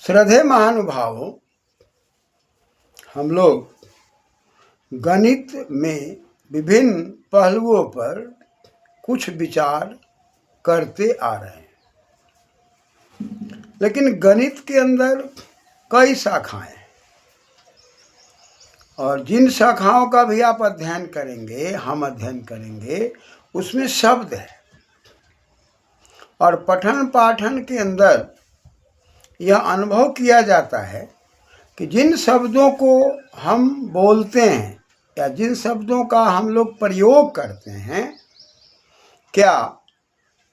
श्रद्धेय महानुभावों, हम लोग गणित में विभिन्न पहलुओं पर कुछ विचार करते आ रहे हैं, लेकिन गणित के अंदर कई शाखाएं हैं और जिन शाखाओं का भी आप अध्ययन करेंगे, हम अध्ययन करेंगे, उसमें शब्द है और पठन पाठन के अंदर यह अनुभव किया जाता है कि जिन शब्दों को हम बोलते हैं या जिन शब्दों का हम लोग प्रयोग करते हैं, क्या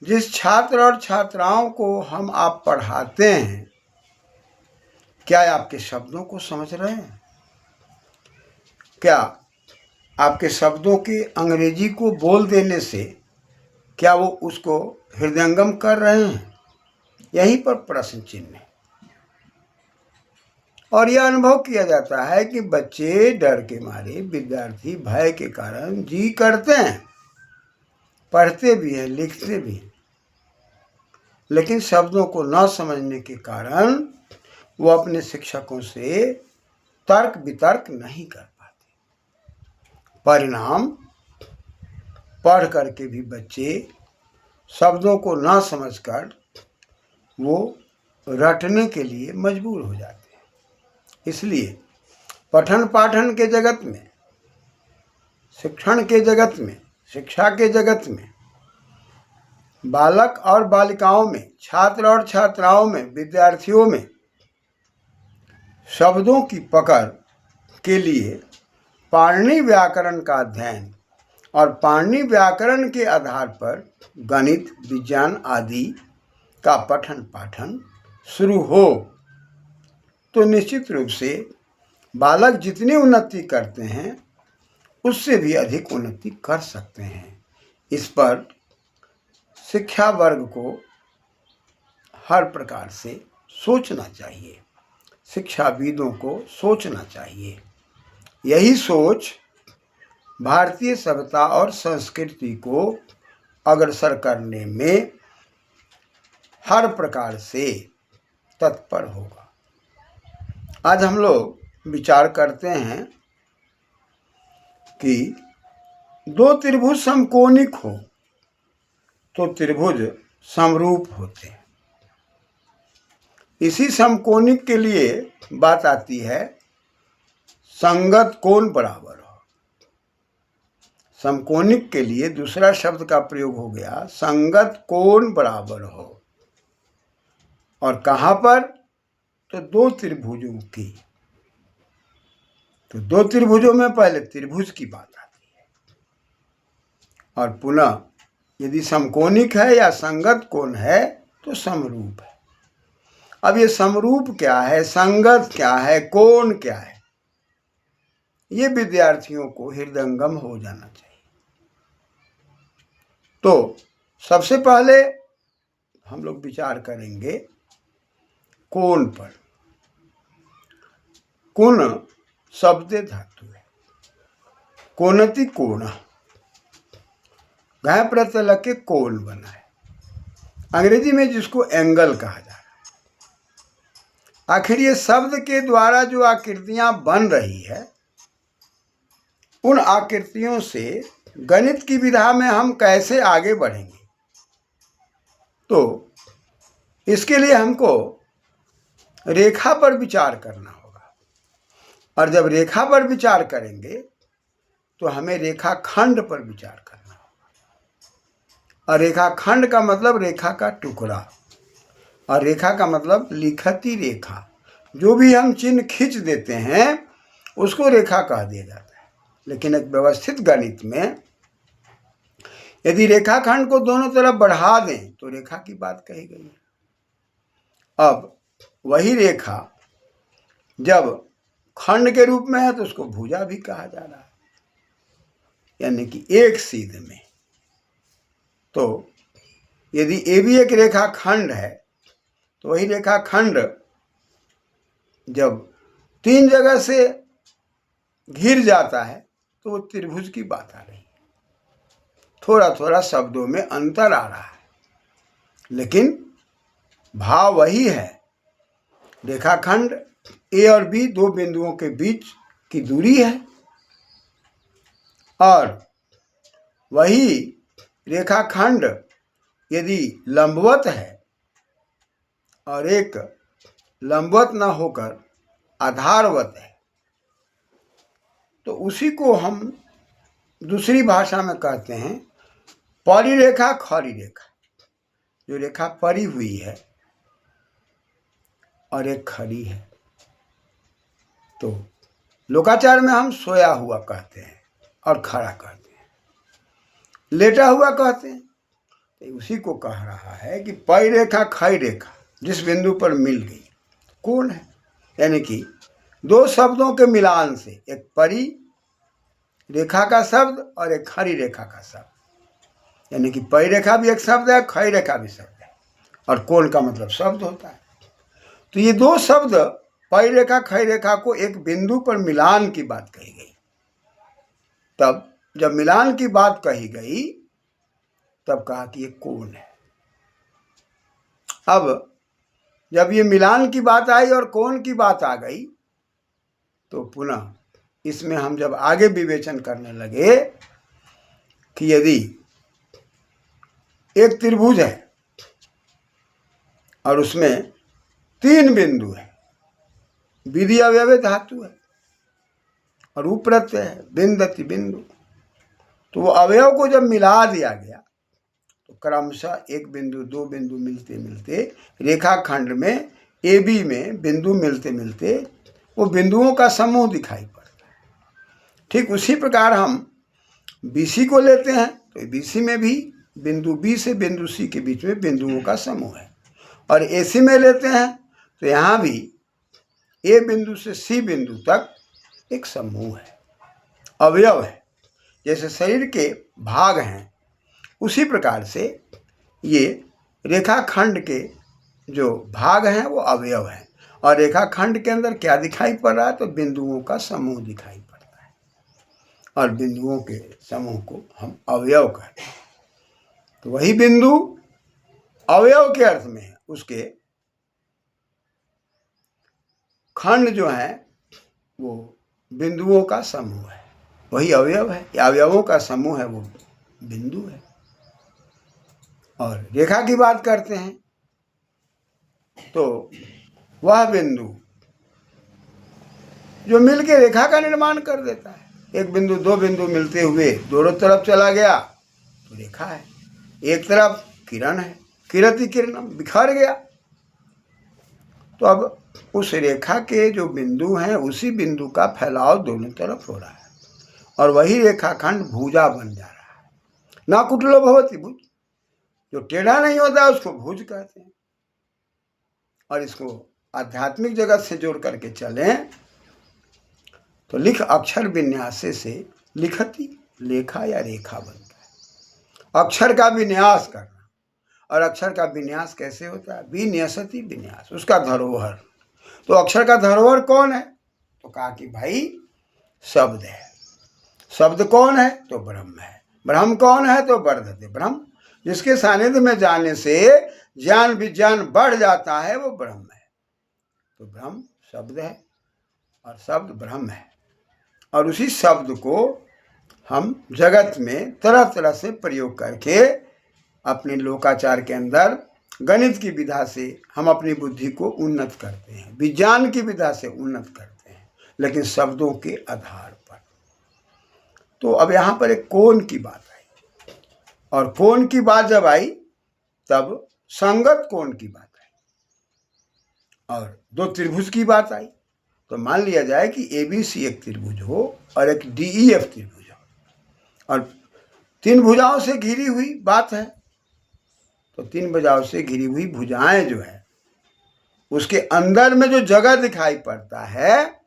जिस छात्र और छात्राओं को हम आप पढ़ाते हैं, क्या आपके शब्दों को समझ रहे हैं? क्या आपके शब्दों के अंग्रेजी को बोल देने से क्या वो उसको हृदयंगम कर रहे हैं? यहीं पर प्रश्न चिन्ह है। और यह अनुभव किया जाता है कि बच्चे डर के मारे, विद्यार्थी भय के कारण जी करते हैं, पढ़ते भी हैं, लिखते भी हैं, लेकिन शब्दों को न समझने के कारण वो अपने शिक्षकों से तर्क वितर्क नहीं कर पाते। परिणाम, पढ़ करके भी बच्चे शब्दों को न समझकर वो रटने के लिए मजबूर हो जाते हैं। इसलिए पठन पाठन के जगत में, शिक्षण के जगत में, शिक्षा के जगत में बालक और बालिकाओं में, छात्र और छात्राओं में, विद्यार्थियों में शब्दों की पकड़ के लिए पाणिनि व्याकरण का अध्ययन और पाणिनि व्याकरण के आधार पर गणित, विज्ञान आदि का पठन पाठन शुरू हो तो निश्चित रूप से बालक जितनी उन्नति करते हैं उससे भी अधिक उन्नति कर सकते हैं। इस पर शिक्षा वर्ग को हर प्रकार से सोचना चाहिए, शिक्षाविदों को सोचना चाहिए। यही सोच भारतीय सभ्यता और संस्कृति को अग्रसर करने में हर प्रकार से तत्पर होगा। आज हम लोग विचार करते हैं कि दो त्रिभुज समकोणिक हो तो त्रिभुज समरूप होते हैं। इसी समकोणिक के लिए बात आती है संगत कोण बराबर हो। समकोणिक के लिए दूसरा शब्द का प्रयोग हो गया संगत कोण बराबर हो। और कहाँ पर? तो दो त्रिभुजों की। तो दो त्रिभुजों में पहले त्रिभुज की बात आती है और पुनः यदि समकोणिक है या संगत कोण है तो समरूप है। अब ये समरूप क्या है, संगत क्या है, कोण क्या है, ये विद्यार्थियों को हृदयंगम हो जाना चाहिए। तो सबसे पहले हम लोग विचार करेंगे कोण पर। कोण शब्द धातु है, कोणति कोण, घय प्रत्यय लग के कोण बना है। अंग्रेजी में जिसको एंगल कहा जा रहा है। आखिर ये शब्द के द्वारा जो आकृतियां बन रही है, उन आकृतियों से गणित की विधा में हम कैसे आगे बढ़ेंगे? तो इसके लिए हमको रेखा पर विचार करना होगा और जब रेखा पर विचार करेंगे तो हमें रेखाखंड पर विचार करना होगा। और रेखाखंड का मतलब रेखा का टुकड़ा, और रेखा का मतलब लिखती रेखा। जो भी हम चिन्ह खींच देते हैं उसको रेखा कह दिया जाता है। लेकिन एक व्यवस्थित गणित में यदि रेखाखंड को दोनों तरफ बढ़ा दें तो रेखा की बात कही गई है। अब वही रेखा जब खंड के रूप में है तो उसको भुजा भी कहा जा रहा है, यानी कि एक सीध में। तो यदि ये भी एक रेखाखंड है तो वही रेखाखंड जब तीन जगह से घिर जाता है तो वो त्रिभुज की बात आ रही है। थोड़ा थोड़ा शब्दों में अंतर आ रहा है, लेकिन भाव वही है रेखाखंड ए और बी दो बिंदुओं के बीच की दूरी है, और वही रेखाखंड यदि लंबवत है और एक लंबवत न होकर आधारवत है, तो उसी को हम दूसरी भाषा में कहते हैं परिरेखा खड़ी रेखा। जो रेखा परी हुई है और एक खड़ी है, तो लोकाचार में हम सोया हुआ कहते हैं और खड़ा कहते हैं, लेटा हुआ कहते हैं। तो उसी को कह रहा है कि परी रेखा खड़ी रेखा जिस बिंदु पर मिल गई कौन है, यानी कि दो शब्दों के मिलान से, एक परी रेखा का शब्द और एक खड़ी रेखा का शब्द, यानी कि परी रेखा भी एक शब्द है, खड़ी रेखा भी शब्द है, और कोण का मतलब शब्द होता है। तो ये दो शब्द परी रेखा खड़ी रेखा को एक बिंदु पर मिलान की बात कही गई। तब जब मिलान की बात कही गई तब कहा कि ये कोण है। अब जब ये मिलान की बात आई और कोण की बात आ गई, तो पुनः इसमें हम जब आगे विवेचन करने लगे कि यदि एक त्रिभुज है और उसमें तीन बिंदु है, विधि अवयव धातु है और उप्रत्यय है बिंदति बिंदु, तो वो अवयव को जब मिला दिया गया तो क्रमशः एक बिंदु दो बिंदु मिलते मिलते रेखाखंड में ए बी में बिंदु मिलते मिलते वो बिंदुओं का समूह दिखाई पड़ता है। ठीक उसी प्रकार हम BC को लेते हैं तो BC में भी बिंदु B से बिंदु C के बीच में बिंदुओं का समूह है, और AC में लेते हैं तो यहाँ भी A बिंदु से C बिंदु तक एक समूह है, अवयव है। जैसे शरीर के भाग हैं उसी प्रकार से ये रेखाखंड के जो भाग हैं वो अवयव हैं, और रेखाखंड के अंदर क्या दिखाई पड़ रहा है, तो बिंदुओं का समूह दिखाई पड़ता है, और बिंदुओं के समूह को हम अवयव कहते हैं। तो वही बिंदु अवयव के अर्थ में है, उसके खंड जो है वो बिंदुओं का समूह है, वही अवयव है, अवयवों का समूह है, वो बिंदु है। और रेखा की बात करते हैं तो वह बिंदु जो मिलके रेखा का निर्माण कर देता है। एक बिंदु दो बिंदु मिलते हुए दोनों तरफ चला गया तो रेखा है, एक तरफ किरण है, किरति किरणम, बिखर गया। तो अब उस रेखा के जो बिंदु हैं उसी बिंदु का फैलाव दोनों तरफ हो रहा है, और वही रेखाखंड भुजा बन जा रहा है। ना कुटलो भवति भुज, जो टेढ़ा नहीं होता उसको भुज कहते हैं। और इसको आध्यात्मिक जगत से जोड़ करके चलें तो लिख अक्षर विन्यास से लिखती लेखा या रेखा बनता है। अक्षर का विन्यास करना, और अक्षर का विन्यास कैसे होता है, विन्यसति विन्यास, उसका धरोहर। तो अक्षर का धरोहर कौन है, तो कहा कि भाई शब्द है। शब्द कौन है, तो ब्रह्म है। ब्रह्म कौन है, तो वर्धते ब्रह्म, जिसके सानिध्य में जाने से ज्ञान विज्ञान बढ़ जाता है, वो ब्रह्म है। तो ब्रह्म शब्द है और शब्द ब्रह्म है, और उसी शब्द को हम जगत में तरह तरह से प्रयोग करके अपने लोकाचार के अंदर गणित की विधा से हम अपनी बुद्धि को उन्नत करते हैं, विज्ञान की विधा से उन्नत करते हैं, लेकिन शब्दों के आधार पर। तो अब यहाँ पर एक कोण की बात आई, और कोण की बात जब आई तब संगत कोण की बात आई, और दो त्रिभुज की बात आई। तो मान लिया जाए कि ABC एक त्रिभुज हो और एक DEF त्रिभुज हो, और तीन भुजाओं से घिरी हुई बात है। तो तीन भुजाओं से घिरी हुई भुजाएं जो है उसके अंदर में जो जगह दिखाई पड़ता है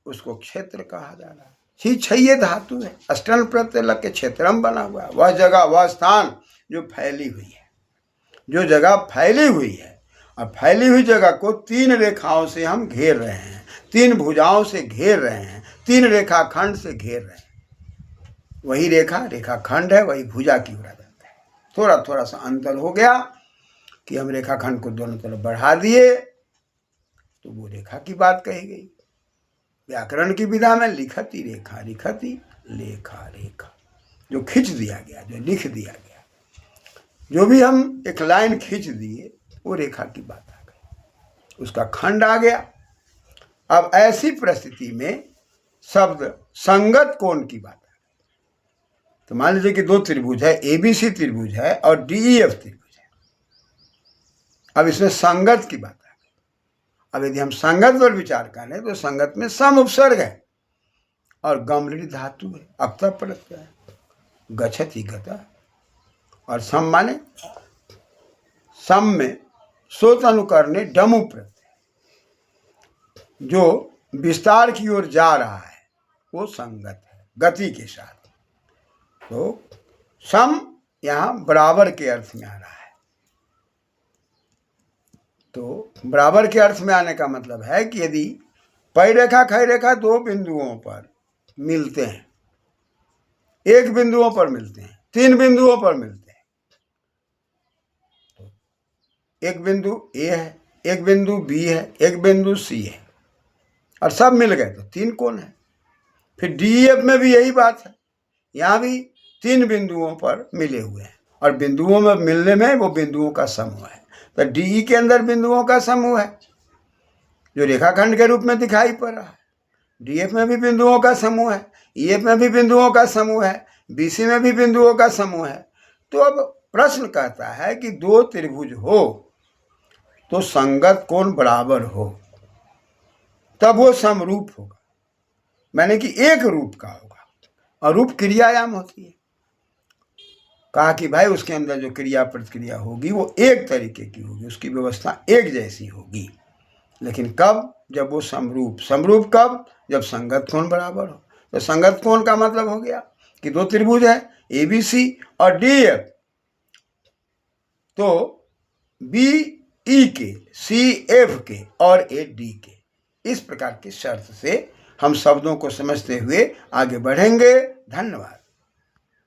उसको क्षेत्र कहा जा रहा है। छह धातु है, अष्टन प्रत्यय लग के क्षेत्रम बना हुआ है। वह जगह, वह स्थान जो फैली हुई है, जो जगह फैली हुई है, और फैली हुई जगह को तीन रेखाओं से हम घेर रहे हैं, तीन भुजाओं से घेर रहे हैं, तीन रेखाखंड से घेर रहे हैं। वही रेखा रेखाखंड है, वही भुजा की ओर बनता है। थोड़ा थोड़ा सा अंतर हो गया कि हम रेखाखंड को दोनों तरफ बढ़ा दिए, तो वो रेखा की बात कही गई। व्याकरण की विधा में लिखति रेखा, लिखति लेखा, रेखा जो खींच दिया गया, जो लिख दिया गया, जो भी हम एक लाइन खींच दिए वो रेखा की बात आ गई, उसका खंड आ गया। अब ऐसी परिस्थिति में शब्द संगत कोण की बात आ गई। तो मान लीजिए कि दो त्रिभुज है, ABC त्रिभुज है और DEF त्रिभुज है। अब इसमें संगत की बात आ गई। अब यदि हम संगत पर विचार करें तो संगत में सम उपसर्ग है और गमृत धातु है, अक्ता प्रत्यय है, गच्छति गता, और सम माने सम में सोत अनुकरणे डमु प्रत्यय, जो विस्तार की ओर जा रहा है वो संगत है गति के साथ। तो सम यहाँ बराबर के अर्थ में आ रहा है। तो बराबर के अर्थ में आने का मतलब है कि यदि पै रेखा खै रेखा दो बिंदुओं पर मिलते हैं, एक बिंदुओं पर मिलते हैं, तीन बिंदुओं पर मिलते हैं, तो एक बिंदु A है, एक बिंदु B है, एक बिंदु C है और सब मिल गए तो तीन कोण है। फिर DEF में भी यही बात है, यहाँ भी तीन बिंदुओं पर मिले हुए हैं और बिंदुओं में मिलने में वो बिंदुओं का समूह है। तो DE के अंदर बिंदुओं का समूह है जो रेखाखंड के रूप में दिखाई पड़ रहा है। DF में भी बिंदुओं का समूह है, EF में भी बिंदुओं का समूह है, BC में भी बिंदुओं का समूह है। तो अब प्रश्न कहता है कि दो त्रिभुज हो तो संगत कोण बराबर हो, तब वो समरूप होगा, मैंने कि एक रूप का होगा। और रूप क्रियायाम होती है। कहा कि भाई उसके अंदर जो क्रिया प्रतिक्रिया होगी वो एक तरीके की होगी, उसकी व्यवस्था एक जैसी होगी। लेकिन कब? जब वो समरूप। समरूप कब? जब संगत कोण बराबर हो। तो संगत कोण का मतलब हो गया कि दो त्रिभुज है ABC और DF, तो BE के, CF के और AD के, इस प्रकार की शर्त से हम शब्दों को समझते हुए आगे बढ़ेंगे। धन्यवाद।